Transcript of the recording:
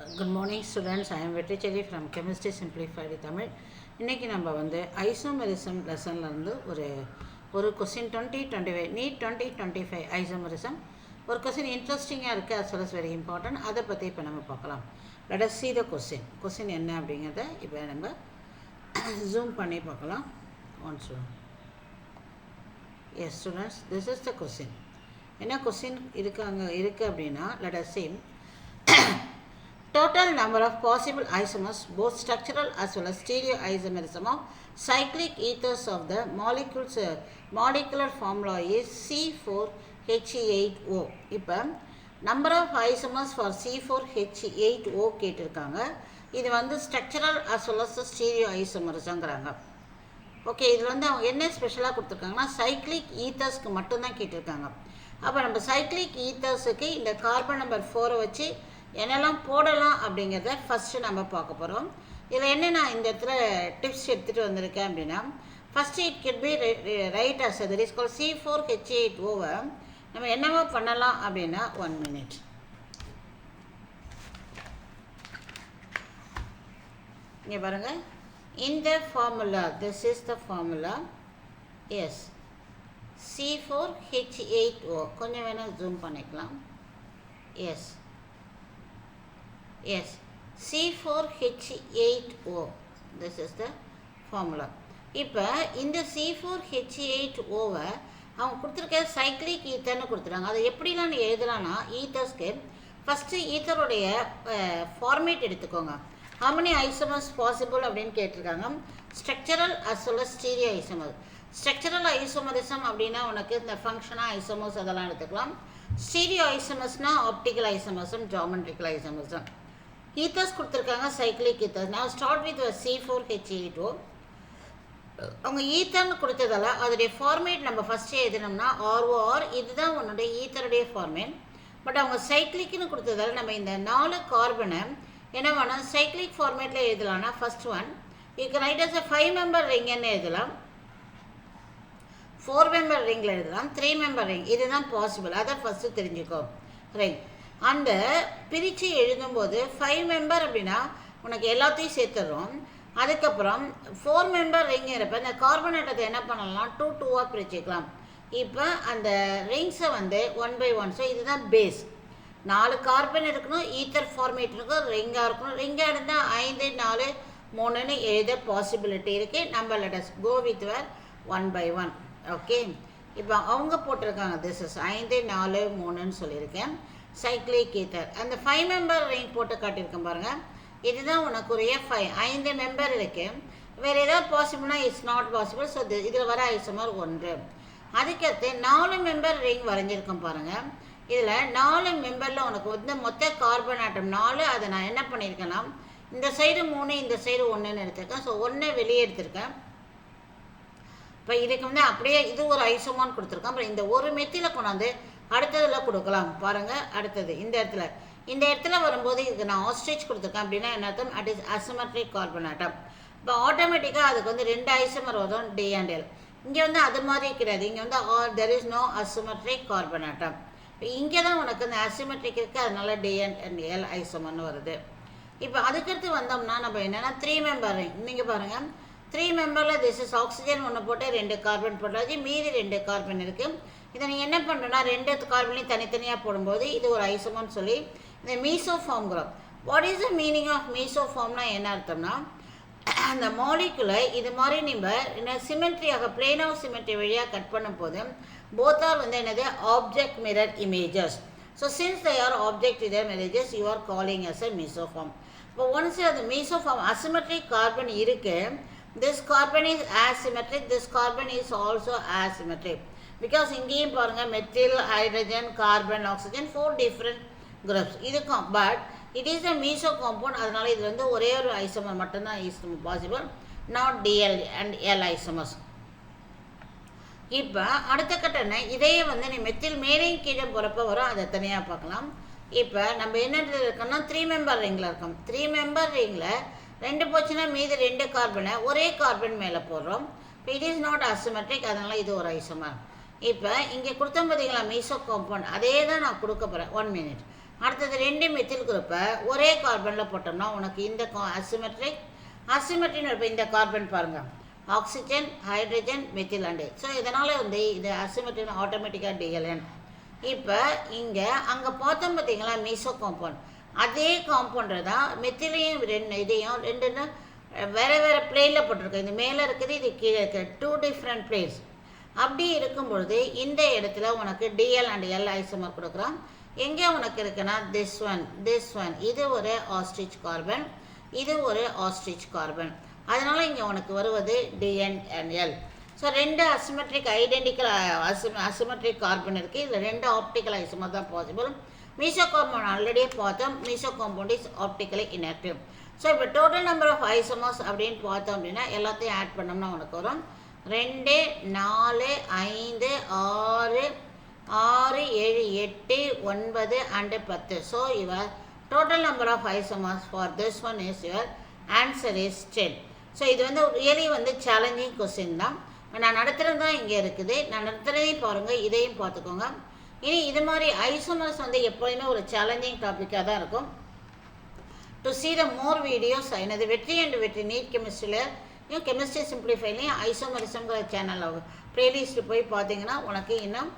Good morning students. I am Vetricheli from Chemistry Simplified Tamil. இன்னைக்கு நம்ம வந்து isomerism லெசன்ல இருந்து ஒரு क्वेश्चन 2025 நீட் 2025 ஐசோமெரிசம் ஒரு क्वेश्चन இன்ட்ரஸ்டிங்கா இருக்கு as well as very important. அத பத்தி இப்ப நம்ம பார்க்கலாம். Let us see the question. Question என்ன அப்படிங்கறத இப்ப நம்ம zoom பண்ணி பார்க்கலாம். Once. Yes students, this is the question. என்ன question இருக்கு அப்படினா let us see total number of possible isomers, both structural as well as stereoisomerism of cyclic ethers of the molecules molecular formula is C4H8O. இப்போ number of isomers for C4H8O கேட்டிருக்காங்க. இது வந்து structural as well as stereoisomerismங்கறாங்க. Okay, இதுல வந்து அவங்க என்ன ஸ்பெஷலா கொடுத்திருக்காங்கன்னா cyclic ethers க்கு மட்டும் தான் கேட்டிருக்காங்க. அப்ப நம்ம cyclic ethers க்கு இந்த கார்பன் நம்பர் 4 வச்சு என்னெல்லாம் போடலாம் அப்படிங்கறத ஃபர்ஸ்ட் நம்ம பார்க்க போறோம். இதுல என்ன நான் இந்த இடத்துல டிப்ஸ் எடுத்துட்டு வந்திருக்கேன் அப்படினா first it could be right as that is called C4H8O நம்ம என்னவா பண்ணலாம் அப்படினா 1 minute. இங்க பாருங்க, இந்த formula, this is the formula. Yes, C4H8O கொஞ்சம் வேணா zoom பண்ணிக்கலாம். Yes, yes, C4H8O, this is the formula. இப்போ இந்த C4H8O அவங்க கொடுத்திருக்க சைக்ளிக் ஈத்தர்னு கொடுத்துறாங்க. அதை எப்படிலாம் எழுதலாம்னா ஈத்தர்ஸ்க்கு ஃபர்ஸ்ட் ஈத்தருடைய ஃபார்மேட் எடுத்துக்கோங்க. how many isomers possible அப்படின்னு கேட்டிருக்காங்க. Structural as well as stereo isomer. Structural isomerism அப்படின்னா உனக்கு இந்த ஃபங்க்ஷனா ஐசோமர்ஸ் அதெல்லாம் எடுத்துக்கலாம். ஸ்டீரியோ ஐசோமர்ஸ்னா ஆப்டிக்கல் ஐசோமர்ஸும் ஜியோமெட்ரிக்கல் ஐசோமர்ஸும். ஈத்தர்ஸ் கொடுத்துருக்காங்க சைக்ளிக் ஈத்தர்ஸ். நான் ஸ்டார்ட் வித் C4H8O. அவங்க ஈத்தர்னு கொடுத்ததால அதோடைய ஃபார்மேட் நம்ம ஃபர்ஸ்ட் எழுதணும்னா ROR, இதுதான் உன்னுடைய ஈத்தருடைய ஃபார்மேட். பட் அவங்க சைக்ளிக்னு கொடுத்ததால நம்ம இந்த 4 கார்பனை என்ன வேணும் சைக்ளிக் ஃபார்மேட்டில் எழுதலாம்னா first one you can write as a 5 member ரிங்னு எழுதலாம், 4 member ரிங்கில் எழுதலாம், 3 member ரிங், இதுதான் பாசிபிள். அதை ஃபர்ஸ்ட் தெரிஞ்சுக்கோ. ரைட், அந்த பிரித்து எழுதும்போது 5 member அப்படின்னா உனக்கு எல்லாத்தையும் சேர்த்துடுறோம். அதுக்கப்புறம் 4 member ரிங் இருப்ப இந்த கார்பன் ஆட்டத்தை என்ன பண்ணலாம் 2 பிரிச்சுக்கலாம். இப்போ அந்த ரிங்ஸை வந்து 1 by 1. ஸோ இதுதான் பேஸ். 4 கார்பன் இருக்கணும், ஈத்தர் ஃபார்மேட் இருக்கும், ரிங்காக இருக்கணும். ரிங்காக இருந்தால் 5 4 3ன்னு எழுத பாசிபிலிட்டி இருக்குது. நம்ம let us go with 1 by 1. Okay, இப்போ அவங்க போட்டிருக்காங்க திஸ் இஸ் 5 4 3ன்னு சொல்லியிருக்கேன் சைக்ளிக் ஈத்தர். அந்த 5 member ரிங் போட்டு காட்டியிருக்கேன் பாருங்கள். இதுதான் உனக்குரிய 5 member இருக்கு. வேறு ஏதாவது பாசிபிள்னா இட்ஸ் நாட் பாசிபிள். ஸோ இதில் வர ஐசோமர் 1. அதுக்கடுத்து 4 member ரிங் வரைஞ்சிருக்கேன் பாருங்கள். இதில் 4 memberல உனக்கு வந்து மொத்த கார்பன் ஆட்டம் 4. அதை நான் என்ன பண்ணியிருக்கேன்னா இந்த சைடு 3 இந்த சைடு 1ன்னு எடுத்திருக்கேன். ஸோ 1 வெளியே எடுத்திருக்கேன். இப்போ இதுக்கு வந்து அப்படியே இது ஒரு ஐசோமான்னு கொடுத்துருக்கேன். அப்புறம் இந்த ஒரு மெத்தில கொண்டாந்து அடுத்ததில் கொடுக்கலாம் பாருங்கள். அடுத்தது இந்த இடத்துல வரும்போது இதுக்கு நான் ஆஸ்ட்ரிச் கொடுத்துருக்கேன். அப்படின்னா என்ன அர்த்தம், it is asymmetric carbon atom. இப்போ ஆட்டோமேட்டிக்காக அதுக்கு வந்து 2 ஐசோமர் வரும், D and L. இங்கே வந்து அது மாதிரி கிடையாது. இங்கே வந்து there is no asymmetric carbon atom. இப்போ இங்கே தான் உனக்கு அந்த அசிமெட்ரிக் இருக்குது, அதனால D and L ஐசோமர்னு வருது. இப்போ அதுக்கடுத்து வந்தோம்னா நம்ம என்னென்னா 3 member ரிங். நீங்கள் பாருங்கள் 3 memberல திஸ் இஸ் ஆக்சிஜன் ஒன்று போட்டு 2 கார்பன் போட்டாச்சு, மீதி 2 கார்பன் இருக்குது. இதை நீங்கள் என்ன பண்ணுறோன்னா 2 கார்பனையும் தனித்தனியாக போடும்போது இது ஒரு ஐசோமர்னு சொல்லி இந்த மீசோஃபார்ம்ங்கிறோம். What is the meaning of மீசோஃபார்ம்னா என்ன அர்த்தம்னா அந்த மாலிகுலை இது மாதிரி நம்ம சிமெட்ரியாக பிளேன் ஆஃப் சிமெட்ரி வழியாக கட் பண்ணும் போது போத் ஆர் வந்து என்னது object mirror images. So since they are object mirror images you are calling as a mesoform. இப்போ ஒன்ஸ் அந்த மீசோஃபார்ம் அசிமெட்ரிக் கார்பன் இருக்கு, this carbon is asymmetric, this carbon is also asymmetric. Because இங்கேயும் பாருங்கள் methyl, hydrogen, carbon, oxygen 4 different groups இதுக்கும். But it is a meso compound. அதனால இது வந்து ஒரே ஒரு ஐசோமர் மட்டும்தான் is possible, not DL and L isomers. இப்போ அடுத்த கட்டணை இதையே வந்து நீ மெத்தில் மேலேயும் கீழே போகிறப்ப வரும், அதை தனியாக பார்க்கலாம். இப்போ நம்ம என்ன இருக்கோம்னா 3 member ரிங்கில் இருக்கோம். 3 member ரிங்கில் 2 போச்சுன்னா மீது 2 கார்பனை ஒரே கார்பன் மேலே போடுறோம். இப்போ இட் இஸ் நாட் அசிமெட்ரிக், அதனால இது ஒரு ஐசோமர். இப்போ இங்கே கொடுத்தோம் பார்த்தீங்களா மீசோ காம்பவுண்ட், அதே தான் நான் கொடுக்க போகிறேன். 1 minute. அடுத்தது 2 மெத்தில் குரூப்பை ஒரே கார்பனில் போட்டோம்னா உனக்கு இந்த அசிமெட்ரின்னு இருப்போம். இந்த கார்பன் பாருங்கள், oxygen, hydrogen, methyl and. So இதனால் இது அசிமெட்ரின் ஆட்டோமேட்டிக்காக டிஎல்என். இப்போ இங்கே அங்கே பார்த்தோம் பார்த்தீங்களா மீசோ காம்பவுண்ட், அதே காம்பவுண்டை தான் மெத்திலையும் இதையும் ரெண்டுன்னு வேறு பிளேனில் போட்டிருக்கோம். இது மேலே இருக்குது, இது கீழே இருக்குது, 2 டிஃப்ரெண்ட் பிளேஸ். அப்படி இருக்கும்பொழுது இந்த இடத்துல உனக்கு டிஎல் அண்ட் எல் ஐசோமர் கொடுக்குறோம். எங்கே உனக்கு இருக்குன்னா திஸ் ஒன் இது ஒரு ஆஸ்ட்ரிச் கார்பன், இது ஒரு ஆஸ்ட்ரிச் கார்பன். அதனால் இங்கே உனக்கு வருவது DN and L. So 2 asymmetric carbon இருக்குது. இதில் 2 ஆப்டிக்கல் ஐசோமர் தான் பாசிபிள். மீசோ காம்பவுண்ட் ஆல்ரெடியே பார்த்தோம், meso compound is optically inactive. So இப்போ டோட்டல் நம்பர் ஆஃப் ஐசோமர்ஸ் அப்படின்னு பார்த்தோம் அப்படின்னா எல்லாத்தையும் ஆட் பண்ணோம்னா உனக்கு வரும் 2, 4, 5, 6, 7, 8, 9 and 10. So your total number of isomers for this one is your answer is 10. So இது ரியலி சேலஞ்சிங் கொஸ்டின் தான். நான் நடத்துகிறது தான் இங்கே இருக்குது, நான் நடத்துகிறதையும் பாருங்கள், இதையும் பார்த்துக்கோங்க. இனி இது மாதிரி ஐசோமர்ஸ் எப்போயுமே ஒரு சேலஞ்சிங் டாப்பிக்காக தான் இருக்கும். To see the more videos எனது வெற்றி அண்ட் வெற்றி நீட் கெமிஸ்ட்ரியில் கெமிஸ்ட்ரி சிம்பிளிஃபைலையும் ஐசோமரிசம்ங்கிற சேனலில் ப்ளேலிஸ்ட்டு போய் பார்த்தீங்கன்னா உனக்கு இன்னும்